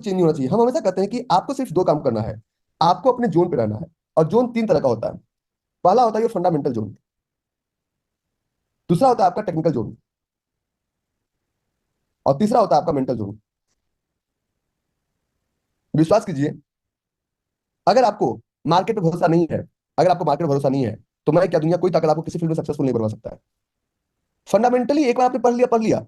Change नहीं होना चाहिए। हम हमेशा कहते हैं कि आपको सिर्फ दो काम करना है, आपको अपने जोन पे रहना है। और जोन तीन तरह का होता है। पहला होता है ये फंडामेंटल जोन, दूसरा होता है आपका टेक्निकल जोन, और तीसरा होता है आपका मेंटल जोन। विश्वास कीजिए, अगर आपको मार्केट पे भरोसा नहीं है, अगर आपको मार्केट पे भरोसा नहीं है, तो मैं क्या दुनिया कोई ताकत आपको किसी फील्ड में सक्सेसफुल नहीं बनवा सकता है। फंडामेंटली एक बार आपने पढ़ लिया,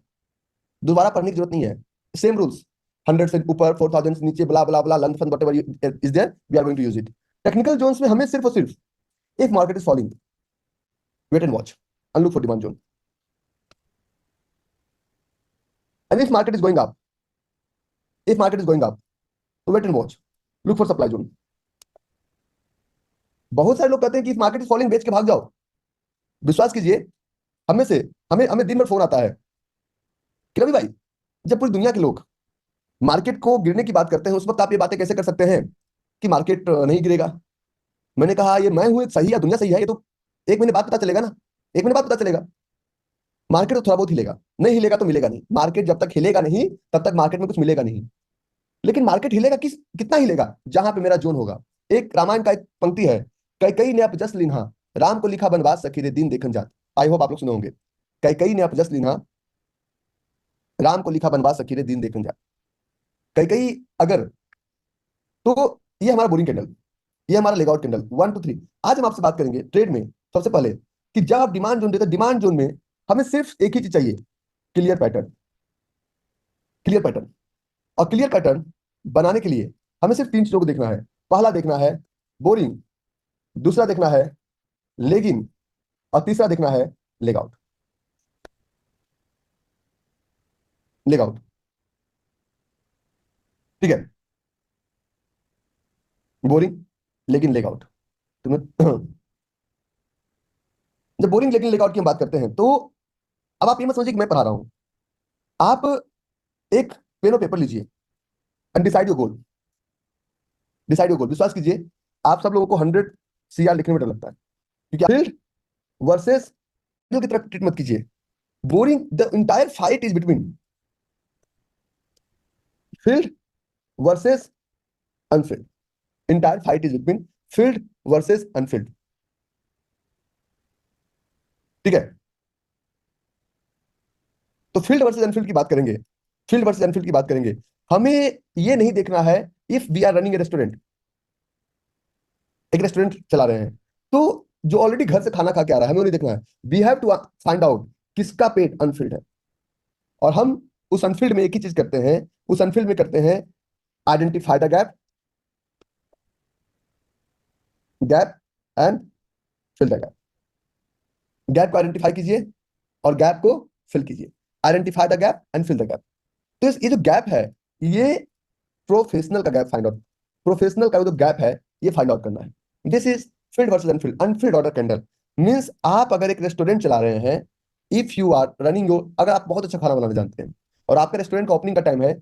दोबारा पढ़ने की जरूरत नहीं है। सेम रूल्स, 100 से ऊपर, 4000 से नीचे, blah blah blah, length fund whatever is there, we are going to use it. Technical zones में हमें सिर्फ और सिर्फ, if market is falling, wait and watch and look for demand zone, and if market is going up, if market is going up, तो wait and watch, look for supply zone. बहुत सारे लोग कहते हैं कि इफ मार्केट इज फॉलिंग बेच के भाग जाओ। विश्वास कीजिए, हमें से हमें हमें दिन भर फोन आता है कि रवि भाई, जब पूरी दुनिया के लोग मार्केट को गिरने की बात करते हैं, उस वक्त आप ये बातें कैसे कर सकते हैं कि मार्केट नहीं गिरेगा? मैंने कहा ये मैं हूं एक सही या दुनिया सही है, ये तो एक महीने बाद पता चलेगा ना, एक महीने बाद पता चलेगा। मार्केट तो थोड़ा बहुत हिलेगा, नहीं हिलेगा तो मिलेगा नहीं। मार्केट जब तक हिलेगा नहीं तब तक मार्केट में कुछ मिलेगा नहीं। लेकिन मार्केट हिलेगा कितना हिलेगा? जहां पे मेरा जोन होगा। एक रामायण का एक पंक्ति है, कई ने अपजस लिन्हा, राम को लिखा बनवास सखी रे दीन देखन जात। आई होप आप लोग सुने होंगे, कई ने अपजस लिन्हा, राम को लिखा बनवास सखी रे दीन देखन जात। कई अगर, तो ये हमारा बोरिंग कैंडल, ये हमारा लेगआउट कैंडल 1 2 3। आज हम आपसे बात करेंगे ट्रेड में सबसे पहले कि जब आप डिमांड जोन देते हैं, डिमांड जोन में हमें सिर्फ एक ही चीज चाहिए, क्लियर पैटर्न, क्लियर पैटर्न। और क्लियर पैटर्न बनाने के लिए हमें सिर्फ तीन चीजों को देखना है। पहला देखना है बोरिंग, दूसरा देखना है लेगिंग, और तीसरा देखना है लेगआउट, लेगआउट। ठीक है, बोरिंग लेकिन लेगआउट। तुम्हें जब बोरिंग लेकिन लेगआउट की हम बात करते हैं, तो अब आप ये मत समझिए कि मैं पढ़ा रहा हूं। आप एक पेन और पेपर लीजिए and decide your goal, decide your goal. विश्वास कीजिए, आप सब लोगों को 100 CR लिखने में डर लगता है, क्योंकि फील्ड वर्सेस की तरफ ट्रीट मत कीजिए। Boring, the entire fight is between field versus unfilled, entire fight is between field versus unfilled. ठीक है, तो फील्ड वर्सेस अनफील्ड की बात करेंगे, फील्ड वर्सेस अनफील्ड की बात करेंगे। हमें ये नहीं देखना है, if we are running a restaurant, एक रेस्टोरेंट चला रहे हैं, तो जो ऑलरेडी घर से खाना खा के आ रहा है, हमें वो नहीं देखना है। We have to find out किसका पेट अनफिल्ड है, और हम उस अनफिल्ड में एक ही चीज करते हैं, उस अनफिल्ड में करते हैं identify the gap, gap and fill the gap. Gap को आइडेंटिफाई कीजिए और गैप को फिल कीजिए, identify the gap and fill the gap. तो ये जो गैप है, ये प्रोफेशनल का गैप फाइंड आउट, प्रोफेशनल का जो गैप है ये फाइंड आउट करना है। This is filled versus unfilled, unfilled order candle. Means आप अगर एक रेस्टोरेंट चला रहे हैं, if you are running your, अगर आप बहुत अच्छा खाना बनाना जानते हैं और आपका रेस्टोरेंट का ओपनिंग का टाइम है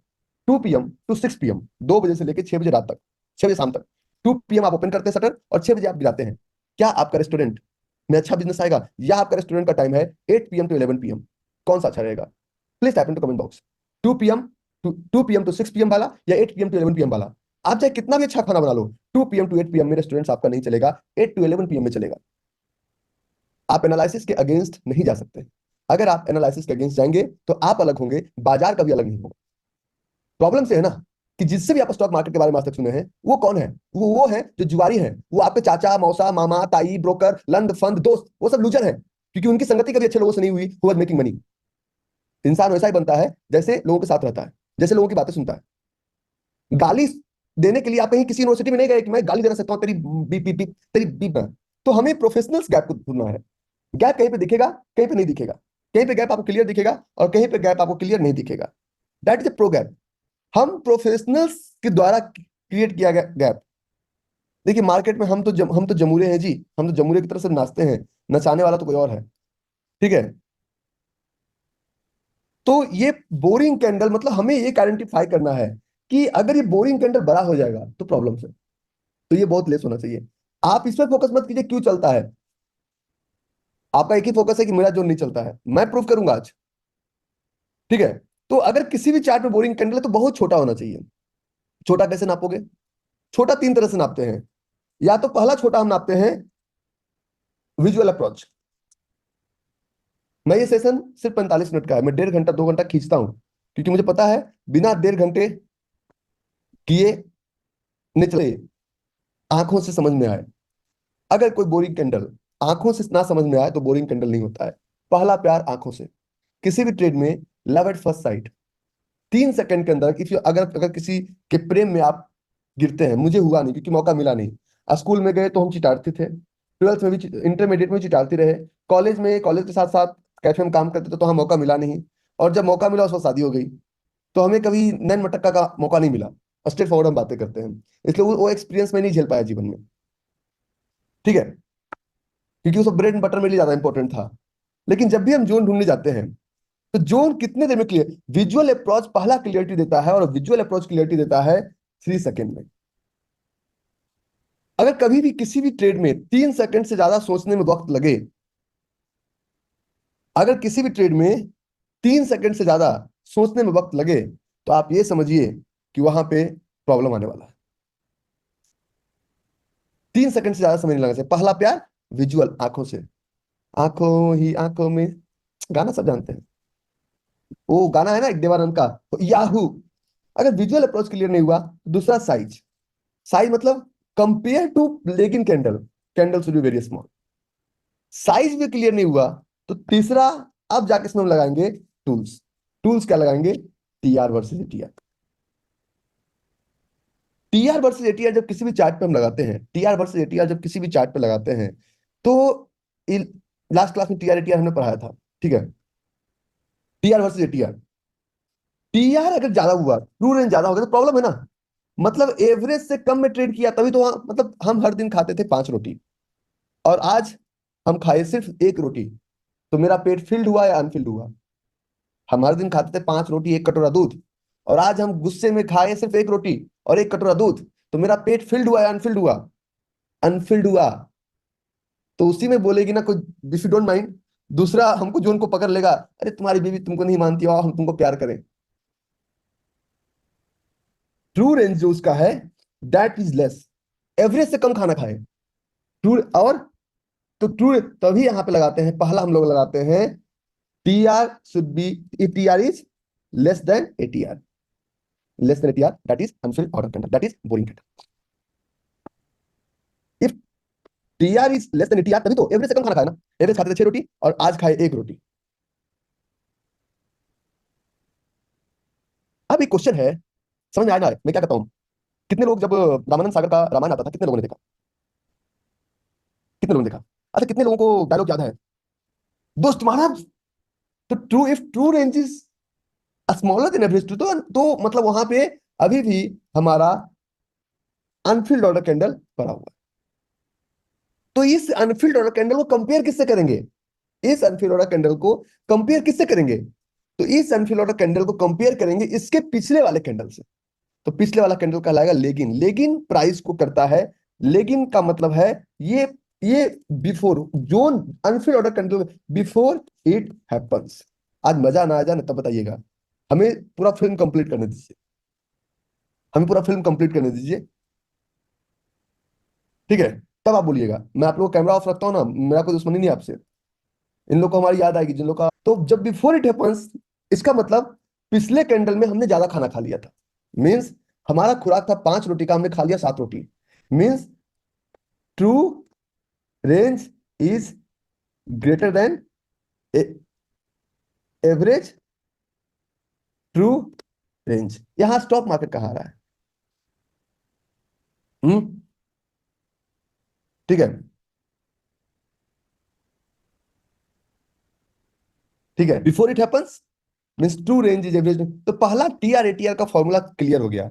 2 PM टू 6 PM, 2 बजे से लेकर 6 बजे रात तक, 6 बजे शाम तक, 2 PM आप ओपन करते हैं शटर और 6 बजे आप गिराते हैं, क्या आपका रेस्टोरेंट में अच्छा बिजनेस आएगा? या आपका रेस्टोरेंट का टाइम है 8 PM टू 11 PM? कौन सा अच्छा रहेगा? Please type in to comment box. 2 PM to 6 PM वाला या 8 PM टू 11 PM वाला? आप चाहे कितना भी अच्छा खाना बना लो, 2 PM टू 8 PM में रेस्टोरेंट आपका नहीं चलेगा, 8 टू 11 PM में चलेगा। आप एनालिसिस के अगेंस्ट नहीं जा सकते। अगर आप एनालिसिस के अगेंस्ट जाएंगे तो आप अलग होंगे, बाजार कभी अलग नहीं होगा। प्रॉब्लम से है ना कि जिससे भी आप स्टॉक मार्केट के बारे में आज तक सुने हैं, वो कौन है? वो है जो जुआरी है, वो आपके चाचा, मौसा, मामा, ताई, ब्रोकर, लंड फंड, दोस्त, वो सब लूजर है, क्योंकि उनकी संगति कभी अच्छे लोगों से नहीं हुई, हु वाज मेकिंग मनी। इंसान वैसा ही बनता है जैसे लोगों के साथ रहता है, जैसे लोगों की बातें सुनता है। गाली देने के लिए आप कहीं किसी यूनिवर्सिटी में नहीं गए कि मैं गाली देना सकता हूं तेरी बी बी बी तेरी बी में। तो हमें प्रोफेशनल्स गैप को ढूंढना है। गैप कहीं पे दिखेगा, कहीं पे नहीं दिखेगा, कहीं पे गैप आपको क्लियर दिखेगा और कहीं पे गैप आपको क्लियर नहीं दिखेगा। That is a pro gap, हम प्रोफेशनल्स के द्वारा क्रिएट किया गया गैप। देखिए मार्केट में हम तो जमूरे हैं जी, हम तो जमूरे की तरह से नाचते हैं, नचाने वाला तो कोई और है। ठीक है, तो ये बोरिंग कैंडल, मतलब हमें ये आइडेंटिफाई करना है कि अगर ये बोरिंग कैंडल बड़ा हो जाएगा तो प्रॉब्लम है, तो ये बहुत लेस होना चाहिए। आप इस पर फोकस मत कीजिए क्यों चलता है, आपका एक ही फोकस है कि मेरा जो नहीं चलता है, मैं प्रूव करूंगा आज। ठीक है, तो अगर किसी भी चार्ट में बोरिंग कैंडल है तो बहुत छोटा होना चाहिए, छोटा कैसे नापोगे? छोटा तीन तरह से नापते हैं। या तो पहला छोटा हम नापते हैं विजुअल अप्रोच। मैं ये सेशन सिर्फ 45 मिनट का है, मैं 1.5 घंटा 2 घंटा खींचता हूं, क्योंकि मुझे पता है बिना 1.5 घंटे किए न चले आंखों से समझ में आए। अगर कोई बोरिंग कैंडल आंखों से ना समझ में आए तो बोरिंग कैंडल नहीं होता है। पहला प्यार आंखों से। किसी भी ट्रेड में love at first sight, 3 second के अंदर इफ अगर अगर किसी के प्रेम में आप गिरते हैं, मुझे हुआ नहीं क्योंकि मौका मिला नहीं। स्कूल में गए तो हम चिटारते थे, 12th में भी, इंटरमीडिएट में भी चिटारते रहे, कॉलेज के साथ साथ कैफे में काम करते थे तो हमें मौका मिला नहीं। और जब मौका मिला उस वक्त शादी हो गई, तो हमें कभी नैन मटक्का का मौका नहीं मिला। स्ट्रेट फॉरवर्ड हम बातें करते हैं, इसलिए वो एक्सपीरियंस में नहीं झेल पाया जीवन में। ठीक है, क्योंकि वो सब ब्रेड एंड बटर मेरे लिए ज्यादा इंपॉर्टेंट था। लेकिन जब भी हम जोन ढूंढने जाते हैं तो जोन कितने देर में क्लियर, विजुअल अप्रोच पहला क्लियरिटी देता है, और विजुअल अप्रोच क्लियरिटी देता है 3 सेकंड में। अगर कभी भी किसी भी ट्रेड में 3 सेकंड से ज्यादा सोचने में वक्त लगे, अगर किसी भी ट्रेड में 3 सेकंड से ज्यादा सोचने में वक्त लगे, तो आप ये समझिए कि वहां पे प्रॉब्लम आने वाला है। 3 सेकंड से ज्यादा समय नहीं लगना चाहिए। पहला प्यार विजुअल, आंखों से। आंखों ही आंखों में, गाना सब जानते हैं, वो गाना है ना एक देवानंद का, तो याहू। अगर विजुअल अप्रोच क्लियर नहीं हुआ, दूसरा साइज। साइज मतलब कंपेयर टू लेकिन candle, candle should be very small. Size भी क्लियर नहीं हुआ तो तीसरा, अब जाके इसमें हम लगाएंगे टूल्स। टूल्स क्या लगाएंगे? TR versus ATR. TR versus ATR जब किसी भी चार्ट पे हम लगाते हैं, टीआर वर्सेस एटीआर जब किसी भी चार्ट पे लगाते हैं, तो लास्ट क्लास में टीआर एटीआर हमने पढ़ाया था, ठीक है? टीआर वर्सेस एटीआर, टीआर अगर ज्यादा हुआ, ट्रू रेंज ज्यादा हो गया तो प्रॉब्लम है ना। मतलब एवरेज से कम में ट्रेड किया तभी तो वहां, मतलब हम हर दिन खाते थे 5 रोटी, और आज हम खाए सिर्फ 1 रोटी, तो मेरा पेट फिल्ड हुआ या अनफिल्ड हुआ? हम हर दिन खाते थे 5 रोटी 1 कटोरा दूध, और आज हम गुस्से में खाए सिर्फ 1 रोटी और 1 कटोरा दूध, तो मेरा पेट फिल्ड हुआ या अनफिल्ड हुआ? अनफिल्ड हुआ। तो उसी में बोलेगी ना कोई, इफ यू डोंट माइंड, दूसरा हमको जोन को पकड़ लेगा, अरे तुम्हारी बीवी तुमको नहीं मानती, आओ हम तुमको प्यार करें। ट्रू रेंज जो उसका है, दैट इज लेस, एवरेज से कम खाना खाए। ट्रू, और तो ट्रू तभी यहां पे लगाते हैं, पहला हम लोग लगाते हैं TR should be, if TR is less than ATR, less than ATR that is Anfield order candle, that is boring candle. If TR is less than ATR, तभी तो एवरेज से कम खाना खाए ना। एवरेज खाते थे 6 रोटी और आज खाए 1 रोटी। अब एक क्वेश्चन है, समझ में आया ना मैं क्या कहता हूं? कितने लोग, जब रामानंद सागर का रामायण आता था, कितने लोगों ने देखा? कितने लोगों ने देखा? अच्छा, कितने लोगों को डायलॉग याद है? दोस्त तुम्हारा, तो true, if true range is smaller than average two, तो मतलब वहां पे अभी भी हमारा अनफिल्ड ऑर्डर कैंडल पड़ा हुआ है। तो इस अनफिल्ड ऑर्डर कैंडल को कंपेयर किससे करेंगे? इस अनफिल्ड ऑर्डर कैंडल को कंपेयर किससे करेंगे? तो इस अनफिल्ड ऑर्डर कैंडल को कंपेयर करेंगे इसके पिछले वाले कैंडल से। तो पिछले वाला कैंडल कहलाएगा लेगिन। लेगिन प्राइस को करता है, लेगिन का मतलब है ये before zone, Anfield order candle before it happens. आज मजा ना आ जाए ना तब बताइएगा। हमें पूरा फिल्म कंप्लीट करने दीजिए, हमें पूरा फिल्म कंप्लीट करने दीजिए, ठीक है? तब आप बोलिएगा। मैं आप लोग कैमरा ऑफ रखता हूँ ना, मेरा कोई दुश्मनी नहीं आपसे। इन लोग को हमारी याद आएगी, जिन लोग का, तो जब बिफोर इट हैपेंस, इसका मतलब पिछले कैंडल में हमने ज्यादा खाना खा लिया था। मीन्स हमारा खुराक था 5 रोटी का, हमने खा लिया 7 रोटी। Means true range is greater than average true range. यहां स्टॉक मार्केट कहा रहा है। हम्म, ठीक है, ठीक है। Before it happens means true range is average. तो पहला टीआर एटीआर का फॉर्मूला क्लियर हो गया।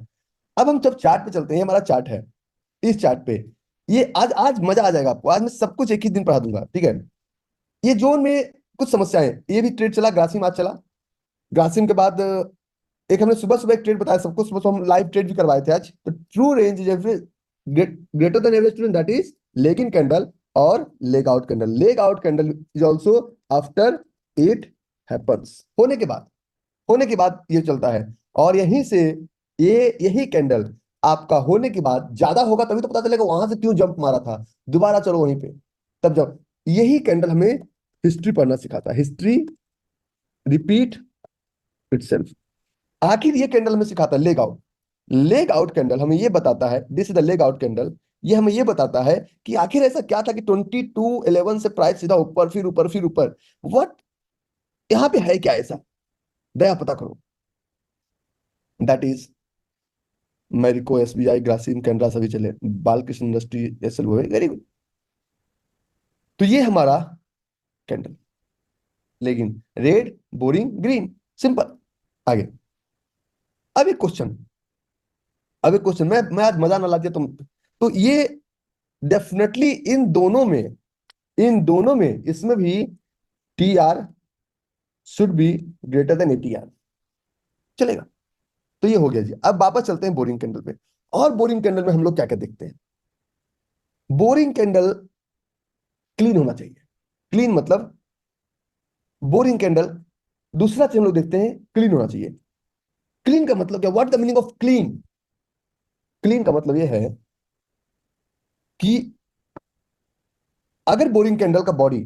अब हम जब चार्ट पे चलते हैं, हमारा चार्ट है, इस चार्ट पे ये आज आज मजा आ जाएगा आपको। आज मैं सब कुछ एक ही दिन पढ़ा दूंगा, ठीक है? ये जोन में कुछ समस्याएं, ये भी ट्रेड चला, ग्रासिम आज चला। ग्रासिम के बाद एक हमने सुबह सुबह एक ट्रेड बताया सबको, सुबह सुबह हम लाइव ट्रेड भी करवाए थे आज। तो true range is average greater than average true, that is leg in candle or leg out candle. Leg out candle is also after it happens, होने के बाद, होने के बाद ये चलता है। और यहीं से ये यही कैंडल आपका होने के बाद ज्यादा होगा तभी तो पता चलेगा वहां से क्यों जंप मारा था, दोबारा चलो वहीं पे, तब जब यही कैंडल हमें हिस्ट्री पढ़ना सिखाता है, हिस्ट्री रिपीट इटसेल्फ। आखिर ये कैंडल हमें सिखाता है leg out. Leg out candle हमें ये बताता है, this is the leg out candle, ये हमें ये बताता है कि आखिर ऐसा क्या था कि 2211 से प्राइस सीधा ऊपर फिर ऊपर फिर ऊपर, व्हाट, यहां पे है क्या ऐसा, दया पता करो। That is Marico, SBI, Grasim, Canara सभी चले, Balkrishna industry, SL, very good. तो ये हमारा कैंडल, लेकिन रेड, बोरिंग, ग्रीन, सिंपल। आगे, अब एक क्वेश्चन, अब एक क्वेश्चन, मैं आज मजा ना ला दिया तुम, तो ये डेफिनेटली इन दोनों में इसमें भी T R should be greater than ATR, चलेगा। तो ये हो गया जी। अब वापस चलते हैं बोरिंग कैंडल पे। और बोरिंग कैंडल में हम लोग क्या क्या देखते हैं? बोरिंग कैंडल क्लीन होना चाहिए। क्लीन मतलब, बोरिंग कैंडल, दूसरा चीज हम लोग देखते हैं क्लीन होना चाहिए। क्लीन का मतलब क्या, what the meaning of clean? Clean का मतलब यह है कि अगर बोरिंग कैंडल का बॉडी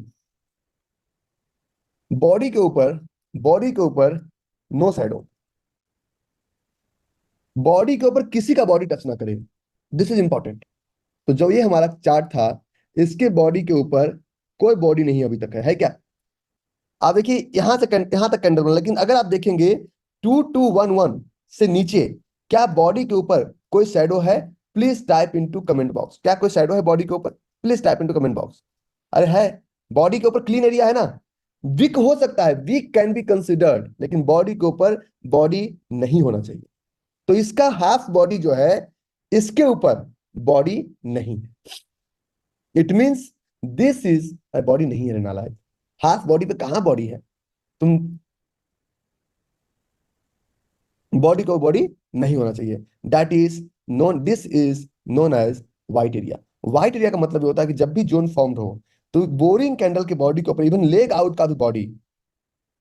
के ऊपर बॉडी के ऊपर नो शैडो, बॉडी के ऊपर किसी का बॉडी टच ना करे, दिस इज इंपॉर्टेंट। तो जो ये हमारा चार्ट था, इसके बॉडी के ऊपर कोई बॉडी नहीं अभी तक है क्या? आप देखिए यहां तक कैंडल बना, लेकिन अगर आप देखेंगे 2211 से नीचे क्या बॉडी के ऊपर कोई शैडो है? Please type into comment box, क्या कोई शैडो है बॉडी के ऊपर? Please type into comment box. अरे है, बॉडी के ऊपर क्लीन एरिया है ना। वीक हो सकता है, वीक कैन बी कंसिडर्ड, लेकिन बॉडी के ऊपर बॉडी नहीं होना चाहिए। तो इसका हाफ बॉडी जो है, इसके ऊपर बॉडी नहीं है, it means this is body नहीं है रे नालायक। हाफ बॉडी पे कहां बॉडी है? तुम, बॉडी को बॉडी नहीं होना चाहिए, that is known, this is known as white area. White area का मतलब ये होता है कि जब भी जोन फॉर्म्ड हो, तो बोरिंग कैंडल के बॉडी के ऊपर इवन लेग आउट का भी बॉडी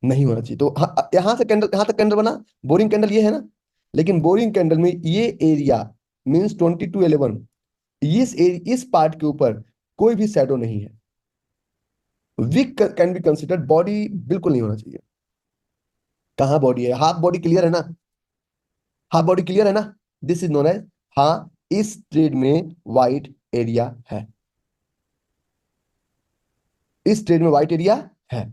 नहीं होना चाहिए। तो यहां से कैंडल, यहां तक कैंडल बना, बोरिंग कैंडल ये है ना, लेकिन बोरिंग कैंडल में ये एरिया मींस 2211, इस पार्ट के ऊपर कोई भी शैडो नहीं है, weak can be considered, body बिल्कुल नहीं होना चाहिए। कहां बॉडी है? हाफ बॉडी क्लियर है ना? हाफ बॉडी क्लियर है ना? दिस इज नोन एज, हाँ, इस ट्रेड में व्हाइट एरिया है, इस ट्रेड में व्हाइट एरिया है।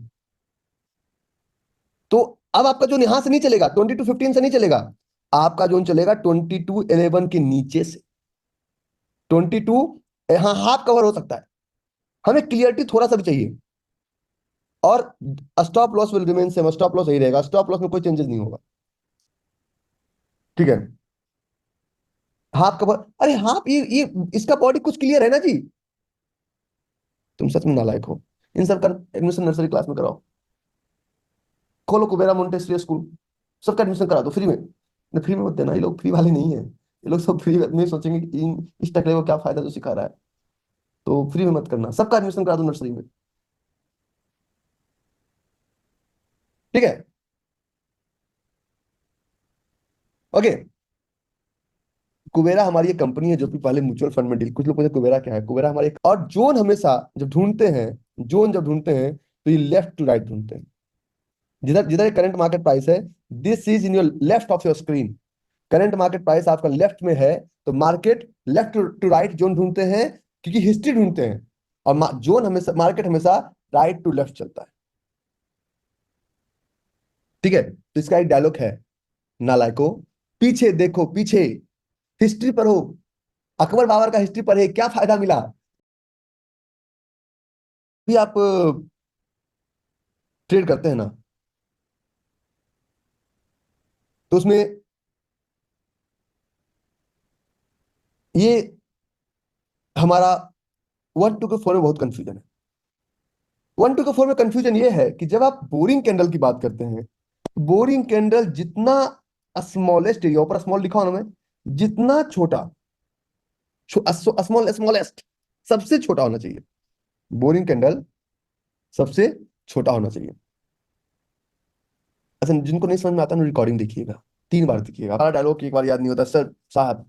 तो अब आपका जोन यहां से नहीं चलेगा, 2215 से नहीं चलेगा, आपका जोन चलेगा 2211 के नीचे से। 22, हाँ, हाफ कवर हो सकता है, हमें क्लियरिटी थोड़ा सा भी चाहिए। और stop loss will remain same, stop loss यही रहेगा, स्टॉप लॉस में कोई चेंजेस नहीं होगा, ठीक है। हाफ कवर, अरे हाफ, ये इसका बॉडी कुछ क्लियर है ना जी? तुम सच में नालायक हो। इन सब का एडमिशन नर्सरी क्लास में कराओ, खोलो कुबेरा मोंटेसरी स्कूल, सबका एडमिशन करा दो फ्री में। नहीं, फ्री में मत देना, ये लोग फ्री वाले नहीं है, ये लोग सब फ्री में सोचेंगे कि इस टकले को क्या फायदा जो सिखा रहा है, तो फ्री में मत करना, सबका एडमिशन करा दो नर्सरी में, ठीक है। ओके, कुबेरा हमारी एक कंपनी है जो कि पहले म्यूचुअल फंड में डील, कुछ लोग पूछते हैं कुबेरा क्या है, कुबेरा हमारे और जोन हमेशा जब ढूंढते हैं, जोन जब ढूंढते हैं तो ये लेफ्ट टू राइट ढूंढते हैं। जिधर जिधर करंट मार्केट प्राइस है, this is in your left of your screen, current market price आपका लेफ्ट में है, तो market left to right zone ढूंढते हैं, क्योंकि हिस्ट्री ढूंढते हैं, और जोन हमेशा, मार्केट हमेशा राइट टू लेफ्ट चलता है, ठीक है। तो इसका एक डायलॉग है, नालायको, पीछे देखो पीछे, हिस्ट्री पर हो, अकबर बाबर का हिस्ट्री पढ़े, क्या फायदा मिला? भी आप ट्रेड करते हैं ना, तो उसमें ये हमारा 1 to 4 में बहुत कंफ्यूजन है। 1 to 4 में कंफ्यूजन ये है कि जब आप बोरिंग कैंडल की बात करते हैं, बोरिंग कैंडल जितना स्मॉलेस्ट एरिया, ऊपर स्मॉल लिखा होना में, जितना छोटा, स्मॉल, स्मॉलेस्ट, सबसे छोटा होना चाहिए, बोरिंग कैंडल सबसे छोटा होना चाहिए। अच्छा, जिनको नहीं समझ में आता ना, रिकॉर्डिंग देखिएगा, 3 बार देखिएगा, हमारा डायलॉग एक बार याद नहीं होता सर साहब,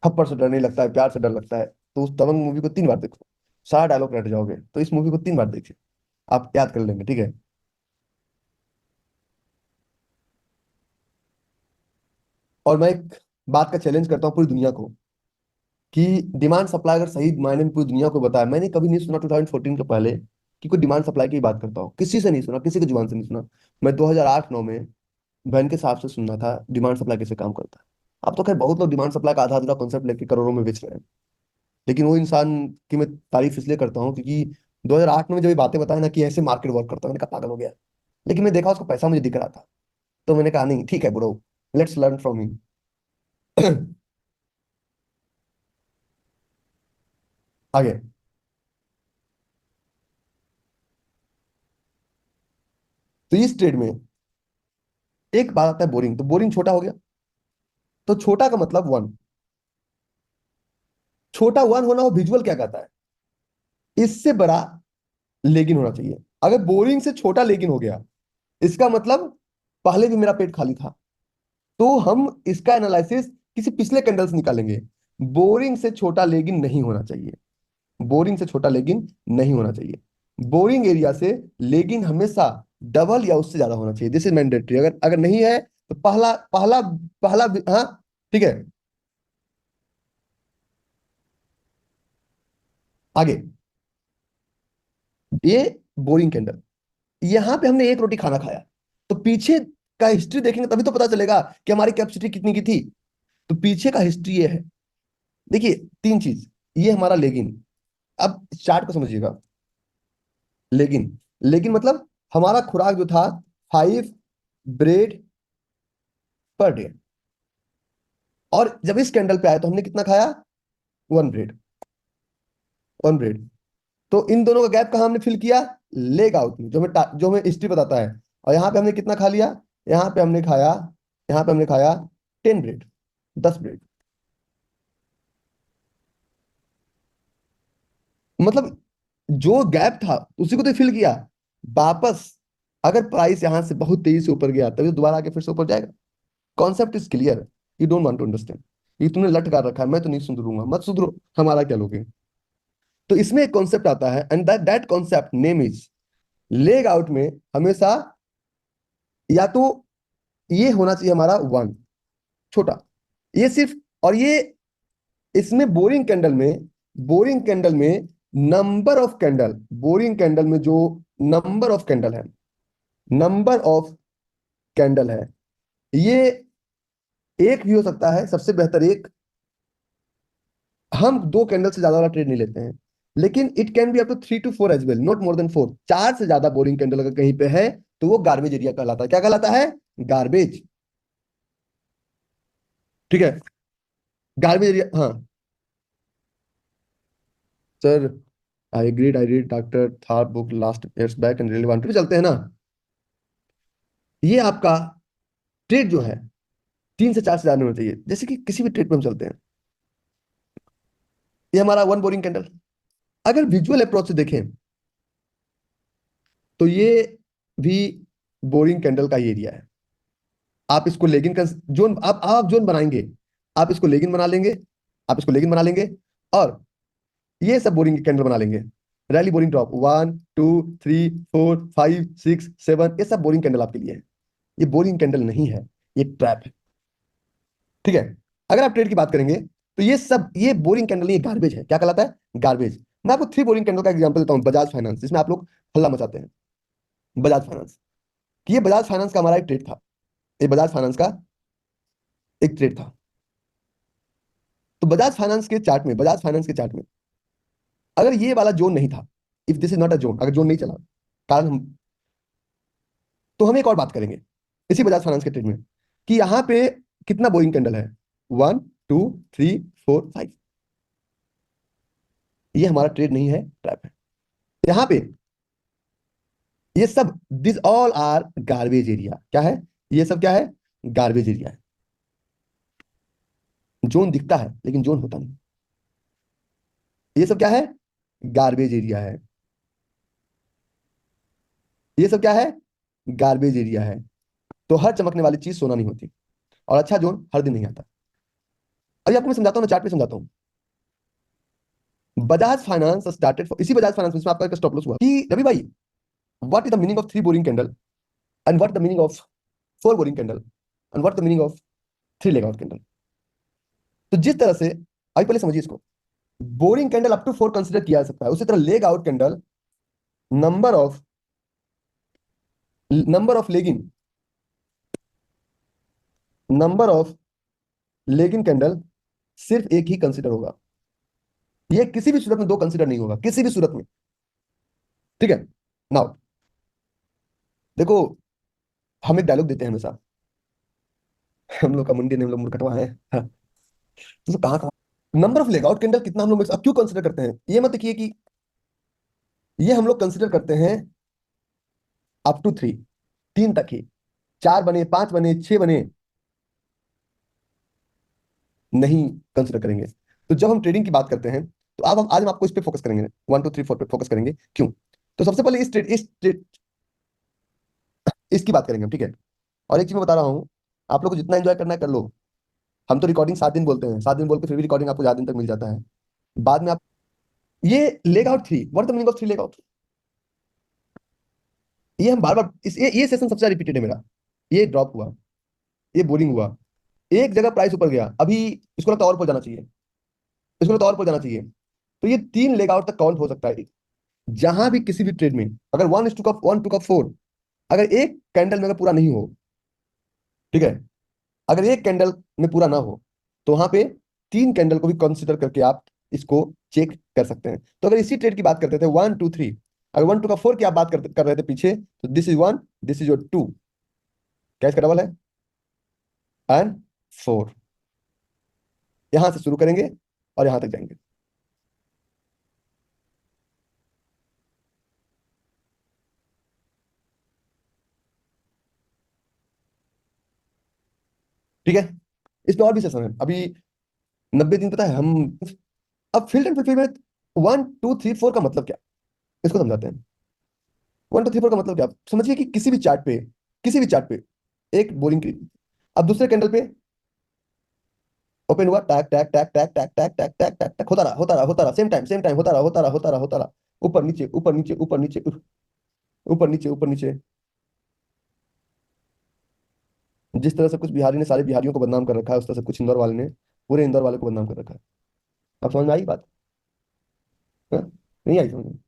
थप्पड़ से डर नहीं लगता है, प्यार से डर लगता है, तो उस दबंग मूवी को 3 बार देखो, सारा डायलॉग रट जाओगे। तो इस मूवी को 3 बार देखिए, आप याद कर लेंगे, ठीक है। और मैं एक बात का चैलेंज करता हूँ पूरी दुनिया को, कि डिमांड सप्लाई अगर सही मायने में पूरी दुनिया को बताया, मैंने कभी नहीं सुना 2014 के पहले कि कोई डिमांड सप्लाई की बात करता हो, किसी से नहीं सुना, किसी की जुबान से नहीं सुना। मैं 2008-9 में बहन के हिसाब से सुनना था डिमांड सप्लाई कैसे काम करता है। अब तो खैर बहुत लोग डिमांड सप्लाई का आधा अधूरा कॉन्सेप्ट लेके करोड़ों में बेच रहे हैं, लेकिन वो इंसान की मैं तारीफ इसलिए करता हूँ क्योंकि 2008 में जब ये बातें बताया ना कि ऐसे मार्केट वर्क करता है, मैंने कहा पागल हो गया। लेकिन मैं देखा उसका पैसा मुझे दिख रहा था, तो मैंने कहा नहीं ठीक है bro, let's learn from him. आगे। तो इस ट्रेड में एक बात आता है बोरिंग, तो बोरिंग छोटा हो गया, तो छोटा का मतलब वन, छोटा वन होना, वो विजुअल क्या कहता है, इससे बड़ा लेगिन होना चाहिए। अगर बोरिंग से छोटा लेगिन हो गया, इसका मतलब पहले भी मेरा पेट खाली था। तो हम इसका एनालिसिस किसी पिछले कैंडल से निकालेंगे। बोरिंग से छोटा लेगिन नहीं होना चाहिए, बोरिंग से छोटा लेगिन नहीं होना चाहिए। बोरिंग एरिया से लेगिन हमेशा डबल या उससे ज्यादा होना चाहिए, दिस इज मैंडेटरी। अगर अगर नहीं है तो पहला पहला पहला, हाँ ठीक है। आगे, ये बोरिंग कैंडल, यहां पे हमने एक रोटी खाना खाया, तो पीछे का हिस्ट्री देखेंगे तभी तो पता चलेगा कि हमारी कैपेसिटी कितनी की थी। तो पीछे का हिस्ट्री ये है, देखिए 3 चीज, ये हमारा लेगिन। अब चार्ट को समझिएगा, लेगिन, लेकिन मतलब हमारा खुराक जो था 5 ब्रेड पर डे, और जब इस कैंडल पे आया तो हमने कितना खाया, 1 ब्रेड, 1 ब्रेड। तो इन दोनों का गैप कहाँ हमने फिल किया, लेग आउट में, जो हमें हिस्ट्री बताता है। और यहाँ पे हमने कितना खा लिया, यहाँ पे हमने खाया, यहाँ पे हमने खाया 10 ब्रेड, 10 ब्रेड। मतलब जो गैप था उसी को तो फिल किया वापस। अगर प्राइस यहां से बहुत तेजी से ऊपर गया तभी तो दोबारा आके फिर से ऊपर जाएगा। Concept is clear, you don't want to understand. ये तुमने लट कर रखा है, मैं तो नहीं सुधरूंगा, मत सुधरो, हमारा क्या लोगे। तो इसमें एक कॉन्सेप्ट आता है, and that that concept name is leg out में हमेशा या तो ये होना चाहिए हमारा वन, छोटा, ये सिर्फ। और ये इसमें बोरिंग कैंडल में number of candle, boring candle में जो नंबर ऑफ कैंडल है, नंबर ऑफ कैंडल है, ये एक भी हो सकता है, सबसे बेहतर एक। हम 2 कैंडल से ज्यादा वाला ट्रेड नहीं लेते हैं, लेकिन it can be up to 3 to 4 as well, not more than 4। 4 से ज्यादा बोरिंग कैंडल अगर कहीं पे है तो वो गार्बेज एरिया कहलाता है। क्या कहलाता है, गार्बेज, ठीक है, गार्बेज एरिया। हाँ sir, I read doctor Thar book last years back and really wanted, चलते हैं ना। ये आपका ट्रेड जो है 3 से 4 से ज्यादा नहीं होना चाहिए, जैसे कि किसी भी ट्रेड पे हम चलते हैं। ये हमारा वन बोरिंग कैंडल। अगर विजुअल अप्रोच से देखें तो ये भी बोरिंग कैंडल का ही एरिया है। आप इसको लेगिन का जोन, आप जोन बनाएंगे, आप इसको लेगिन बना लेंगे, आप इसको लेगिन बना लेंगे, और ये सब बोरिंग कैंडल बना लेंगे। रैली बोरिंग ड्रॉप 1 2 3 4 5 6 7, ये सब बोरिंग कैंडल आपके लिए है। ये बोरिंग कैंडल नहीं है, ये ट्रैप है, ठीक है। अगर आप ट्रेड की बात करेंगे तो ये सब, ये बोरिंग कैंडल नहीं, गार्बेज है। क्या कहलाता है, गार्बेज। मैं आपको 3 बोरिंग कैंडल का एग्जांपल देता हूं, बजाज फाइनेंस, जिसमें आप लोग हल्ला मचाते हैं। बजाज फाइनेंस, कि ये बजाज फाइनेंस का हमारा एक ट्रेड था, ये बजाज फाइनेंस का एक ट्रेड था। तो बजाज फाइनेंस के चार्ट में अगर ये वाला जोन नहीं था, if this is not a zone, अगर जोन नहीं चला, कारण हम, तो हम एक और बात करेंगे इसी बजाज फाइनेंस के ट्रेड में, कि यहाँ पे कितना बोरिंग कैंडल है, 1 2 3 4 5। ये हमारा ट्रेड नहीं है, ट्रैप है। यहाँ पे ये सब, this all are garbage area. क्या है, ये सब क्या है, गार्बेज एरिया है। जोन दिखता है लेकिन जोन होता नहीं। ये सब क्या है, गार्बेज एरिया है। ये सब क्या है, गार्बेज एरिया है। तो हर चमकने वाली चीज सोना नहीं होती, और अच्छा जोन हर दिन नहीं आता। अभी आपको मैं समझाता हूँ, मैं चार्ट पे समझाता हूँ। बजाज फाइनेंस स्टार्टेड, इसी बजाज फाइनेंस में आपका एक स्टॉप लॉस हुआ कि रवि भाई, what is the meaning of 3 boring candle and what the meaning of 4 boring candle and what the meaning of 3 leg out candle. तो जिस तरह से, अभी पहले समझिए इसको, boring candle up to 4 consider किया जा सकता है, उसी तरह leg out candle number of legging, number of legging candle सिर्फ एक ही कंसीडर होगा। ये किसी भी सूरत में दो कंसीडर नहीं होगा, किसी भी सूरत में। ठीक है। नाउ देखो, हम एक डायलॉग देते हैं हमेशा, हम लोग का मुंडी ने हम लोग मुरकटवा है, हाँ, तो कहाँ कहाँ number of leg out candle कितना हम लोग अब क्यों कंसीडर करते हैं, ये मत देखिए कि ये हम लोग कंसीडर करते हैं अप टू 3, 3 तक ही। 4 बने, 5 बने, 6 बने, नहीं कंसीडर करेंगे। तो जब हम ट्रेडिंग की बात करते हैं, तो अब हम आज हम आपको इस पे फोकस करेंगे, 1 2 3 4 पे फोकस करेंगे। क्यों? तो सबसे पहले इसकी बात करेंगे हम, ठीक है। और एक चीज मैं बता रहा हूँ, आप लोग को जितना एंजॉय करना है कर लो। हम तो रिकॉर्डिंग 7 दिन बोलते हैं, 7 दिन बोल के फिर भी रिकॉर्डिंग आपको 4 दिन तक मिल जाता है। बाद में आप ये leg out 3, what the meaning of 3 leg out, ये हम बार बार ये सेशन सबसे रिपीटेड है मेरा। ये ड्रॉप हुआ, ये बोरिंग हुआ, एक जगह प्राइस ऊपर गया, अभी इसको लगता है और ऊपर जाना चाहिए, इसको लगता है और ऊपर जाना चाहिए। तो ये 3 लेग आउट तक काउंट हो सकता है। जहां भी किसी भी ट्रेड में अगर 1:4 अगर एक कैंडल में अगर पूरा नहीं हो, ठीक है, अगर एक कैंडल में पूरा ना हो, तो वहां पे 3 कैंडल को भी कंसिडर करके आप इसको चेक कर सकते हैं। तो अगर इसी ट्रेड की बात करते थे 1 2 3, अगर 1 2 का 4 की आप बात कर रहे थे पीछे, तो this is 1, this is your 2, क्या इसका डबल है, एंड 4। यहां से शुरू करेंगे और यहां तक जाएंगे। ठीक है। इसमें और भी सेशन है अभी, 90 दिन पता है हम। अब फील्ड एंड फुलफिलमेंट 1 2 3 4 का मतलब क्या, इसको समझाते हैं। 1 2 3 4 का मतलब क्या, समझिए कि किसी भी चार्ट पे, किसी भी चार्ट पे एक बोरिंग की, अब दूसरे कैंडल पे ओपन हुआ, टैक टैक टैक टैक टैक टैक टैक टैक टैक टैक होता रहा, होता रहा, होता रहा, सेम टाइम होता रहा, होता रहा, होता रहा, होता रहा, ऊपर नीचे, ऊपर नीचे, ऊपर नीचे, ऊपर नीचे, ऊपर नीचे। जिस तरह से कुछ बिहारी ने सारे बिहारियों को बदनाम कर रखा है, उस तरह से कुछ इंदौर वाले ने पूरे इंदौर वाले को बदनाम कर रखा है। अब समझ में आई बात? हाँ? नहीं आई समझ में?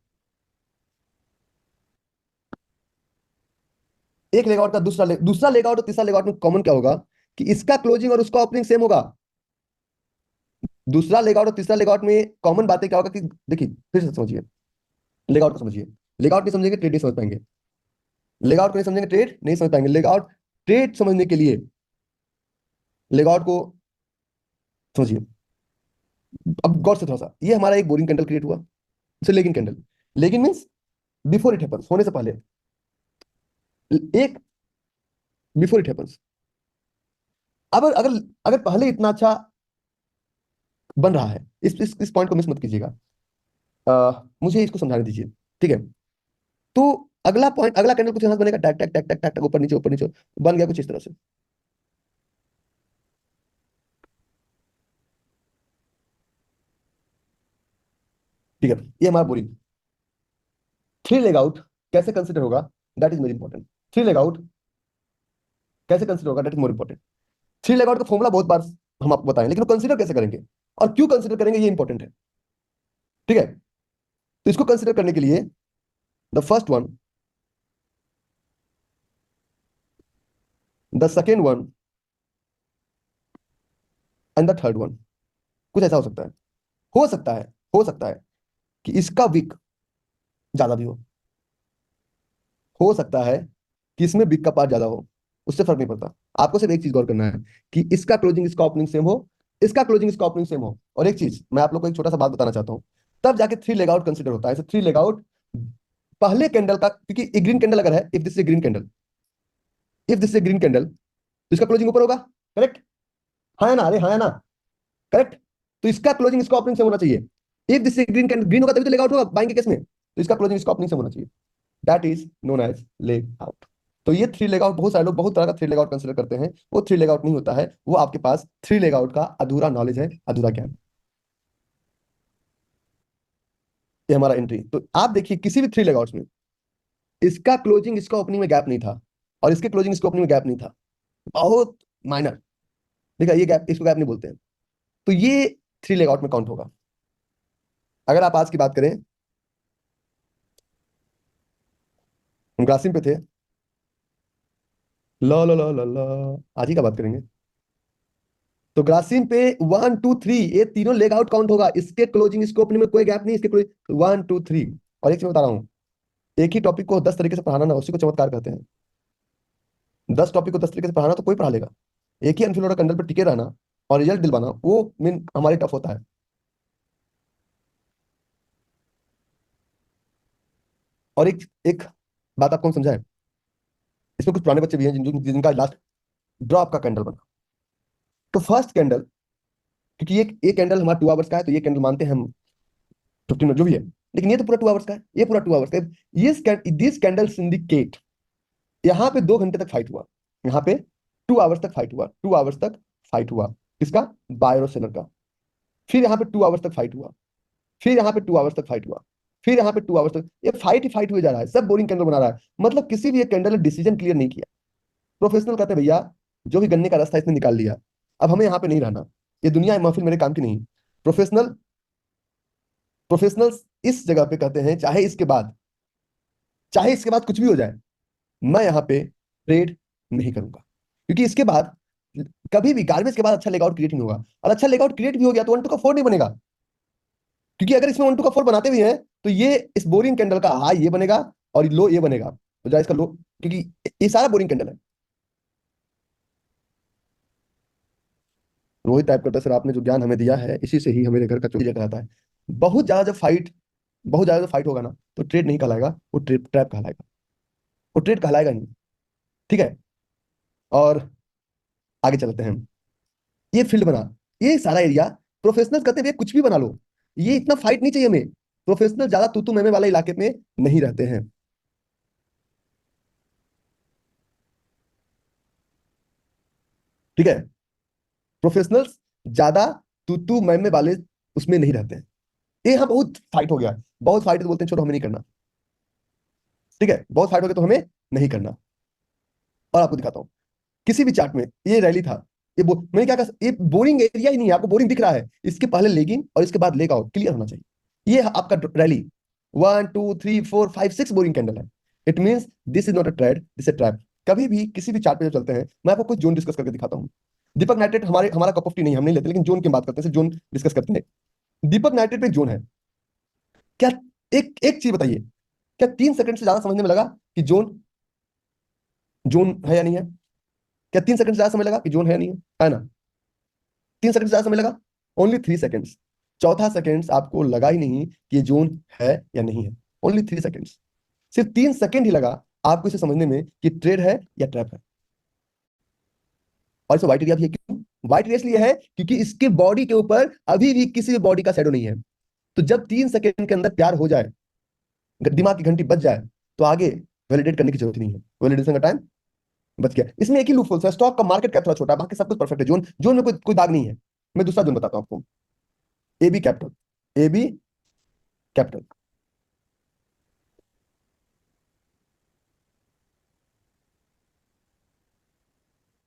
एक लेग आउट का दूसरा लेग आउट और तीसरा लेग आउट में कॉमन क्या होगा, कि इसका क्लोजिंग और उसका ओपनिंग सेम होगा। दूसरा लेग आउट और तीसरा लेग आउट में कॉमन बातें क्या होगा कि, देखिए फिर से समझिए, लेग आउट को समझिए। लेग आउट नहीं समझेंगे ट्रेड नहीं समझ पाएंगे, लेग आउट को नहीं समझेंगे ट्रेड नहीं समझ पाएंगे। लेग आउट, ट्रेड समझने के लिए लेग आउट को समझिए। अब गौर से थोड़ा सा, ये हमारा एक बोरिंग कैंडल क्रिएट हुआ, इसे legging candle, legging means before it happens, होने से पहले, एक बिफोर इट हैपेंस। अब अगर अगर पहले इतना अच्छा बन रहा है, इस पॉइंट को मिस मत कीजिएगा, मुझे इसको समझाने दीजिए, ठीक है। तो अगला पॉइंट, अगला कैंडल कुछ यहां से बनेगा, टैक टैक टैक टैक टैक टैक, ऊपर नीचे बन गया कुछ इस तरह से। ठीक है, ये हमारा बोरिंग। 3 लेग आउट कैसे कंसिडर होगा, that is very important. 3 leg out कैसे कंसिडर होगा, that is more important. 3 leg out का फॉर्मूला बहुत बार हम आपको बताएं, लेकिन कंसिडर कैसे करेंगे और क्यों कंसिडर करेंगे, ये इंपॉर्टेंट है। ठीक है। तो इसको कंसिडर करने के लिए the first one, the second one and the third one, कुछ ऐसा हो सकता है, हो सकता है, हो सकता है कि इसका विक ज्यादा भी हो सकता है कि इसमें बिग का पार्ट ज्यादा हो, उससे फर्क नहीं पड़ता। आपको सिर्फ एक चीज गौर करना है कि इसका क्लोजिंग इसका ओपनिंग सेम हो, इसका क्लोजिंग इसका ओपनिंग सेम हो। और एक चीज मैं आप लोग को एक छोटा सा बात बताना चाहता हूं, तब जाके 3 लेग आउट कंसिडर होता है। 3 लेग आउट पहले कैंडल का, क्योंकि एक ग्रीन कैंडल अगर है, if this is green candle, if this is green candle, तो इसका क्लोजिंग ऊपर होगा, करेक्ट? हाँ या ना, अरे हाँ या ना, करेक्ट? तो इसका क्लोजिंग इसका ओपनिंग सेम होना चाहिए। If this is green candle, green होगा तभी तो लेग आउट होगा बाइंग के केस में, तो इसका क्लोजिंग इसका ओपनिंग सेम होना चाहिए। That is known as leg out. तो ये थ्री लेग आउट, बहुत सारे लोग बहुत तरह का थ्री लेग आउट कंसिडर करते हैं, वो थ्री लेग आउट नहीं होता है, वो आपके पास थ्री लेग आउट का अधूरा नॉलेज है, अधूरा ज्ञान। ये हमारा एंट्री। तो आप देखिए किसी भी थ्री लेग आउट्स में इसका क्लोजिंग इसका ओपनिंग में गैप नहीं था, और इसके क्लोजिंग इसके ओपनिंग में गैप नहीं था, बहुत माइनर। देखा, ये गैप, इसको गैप नहीं बोलते हैं। तो ये थ्री लेग आउट में काउंट होगा। अगर आप आज की बात करें, हम ग्रासिम पे थे, ला ला ला ला ला, आज ही का बात करेंगे। तो ग्रासिम पे 1 2 3 ये तीनों लेग आउट काउंट होगा, इसके क्लोजिंग इसके ओपनिंग में कोई गैप नहीं, इसके क्लोजिंग 1 2 3। और एक चीज बता रहा हूँ, एक ही टॉपिक को 10 तरीके से पढ़ाना ना, उसी को चमत्कार कहते हैं। 10 टॉपिक को 10 तरीके से पढ़ाना तो कोई पढ़ा लेगा, एक ही अनफिल्ड कंडल पर टिके रहना और रिजल्ट दिलवाना, वो मेन हमारे टफ होता है। और एक एक बात आपको हम समझाएं, इसमें कुछ पुराने बच्चे भी हैं जिनका लास्ट ड्रॉप का कैंडल बना। तो फर्स्ट कैंडल, क्योंकि ये कैंडल हमारा 2 आवर्स का है, तो ये कैंडल मानते हैं हम 15 मिनट जो भी है, लेकिन ये तो पूरा 2 आवर्स का है, ये पूरा 2 आवर्स का है। ये दिस कैंडल्स इंडिकेट, यहाँ पे 2 घंटे तक फाइट हुआ, यहाँ पे 2 आवर्स तक फाइट हुआ, 2 आवर्स तक फाइट हुआ, किसका? बायर और सेलर का। फिर यहाँ पे 2 आवर्स तक फाइट हुआ, फिर यहाँ पे 2 आवर्स तक फाइट हुआ, फिर यहाँ पे 2 आवर्स तक, ये फाइट ही फाइट हुए जा रहा है, सब बोरिंग कैंडल बना रहा है। मतलब किसी भी एक कैंडल ने डिसीजन क्लियर नहीं किया। प्रोफेशनल कहते हैं भैया जो भी गन्ने का रास्ता इसने निकाल लिया, अब हमें यहाँ पे नहीं रहना, ये दुनिया महफिल मेरे काम की नहीं। प्रोफेशनल प्रोफेशनल्स इस जगह पे कहते हैं चाहे इसके बाद कुछ भी हो जाए, मैं यहाँ पे ट्रेड नहीं करूंगा, क्योंकि इसके बाद कभी भी गार्बेज के बाद अच्छा लेगआउट क्रिएट नहीं होगा, और अच्छा लेगआउट क्रिएट भी हो गया तो 1 2 का 4 नहीं बनेगा, क्योंकि अगर इसमें 1 2 का 4 बनाते भी हैं तो ये इस बोरिंग कैंडल का हाई ये बनेगा और लो ये बनेगा, तो जाए इसका लो, क्योंकि ये सारा बोरिंग कैंडल है। रोहित टाइप करता है, सर आपने जो ज्ञान हमें दिया है इसी से ही हमारे घर का चोरी लेकर आता है। बहुत ज्यादा जब फाइट बहुत ज्यादा जब फाइट होगा ना, तो ट्रेड नहीं कहलाएगा, वो ट्रैप कहलाएगा, वो ट्रेड कहलाएगा नहीं। ठीक है, और आगे चलते हैं। ये फील्ड बना, ये सारा एरिया, प्रोफेशनल कहते हैं कुछ भी बना लो, ये इतना फाइट नहीं चाहिए हमें। प्रोफेशनल ज्यादा तू मैमे वाले इलाके में नहीं रहते हैं। ठीक है, प्रोफेशनल्स ज्यादा तू मैमे वाले उसमें नहीं रहते हैं। ये यहाँ बहुत फाइट हो गया, बहुत फाइट तो बोलते हैं छोड़ो हमें नहीं करना। ठीक है, बहुत फाइट हो गया तो हमें नहीं करना। और आपको दिखाता हूँ, किसी भी चार्ट में ये रैली था, मैंने क्या कहा, ये बोरिंग एरिया ही नहीं है, आपको बोरिंग दिख रहा है, इसके पहले लेगिंग और इसके बाद लेग आउट क्लियर होना चाहिए। ये आपका रैली 1 2 3 4 5 6 बोरिंग कैंडल है, it means this is not a trade, this is trap. कभी भी किसी भी चार्ट पे जो चलते हैं, मैं आपको कुछ जोन डिस्कस करके दिखाता हूँ। दीपक नाइट्रेट हमारा कप ऑफ टी नहीं, हम नहीं लेते, लेकिन जोन की बात करते हैं, जोन डिस्कस करते हैं। दीपक नाइट्रेट पे एक जोन है क्या? एक एक चीज बताइए, क्या 3 सेकंड से ज्यादा समझने में लगा कि जोन जोन है या नहीं है? क्या 3 सेकंड से ज्यादा समय लगा कि जोन है या नहीं है ना? 3 सेकंड से ज्यादा समय लगा, ओनली 3 सेकंड्स। चौथा सेकंड्स आपको लगा ही नहीं कि ये जोन है या नहीं है, ओनली 3 सेकंड्स। सिर्फ 3 सेकंड ही लगा आपको इसे समझने में कि ट्रेड है या ट्रैप है। और इसे व्हाइट एरिया भी है, क्यों व्हाइट एरिया? इसलिए है क्योंकि इसके बॉडी के ऊपर अभी भी किसी भी बॉडी का शैडो नहीं है। तो जब 3 सेकंड के अंदर प्यार हो जाए, दिमाग की घंटी बज जाए, तो आगे वैलिडेट करने की जरूरत नहीं है, वैलिडेशन का टाइम बच गया। इसमें एक ही लूप है, स्टॉक का मार्केट कैप थोड़ा छोटा है, बाकी सब कुछ परफेक्ट है। जोन जोन में कोई दाग नहीं है। मैं दूसरा जोन बताता हूं आपको, A B capital, A B capital.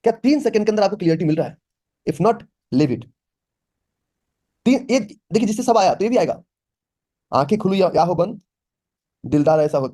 क्या 3 सेकंड के अंदर आपको क्लियरिटी मिल रहा है? If not, live it. तीन एक देखिए, जिससे सब आया तो ये भी आएगा। आंखें खुली या हो बंद, दिलदार ऐसा होता है।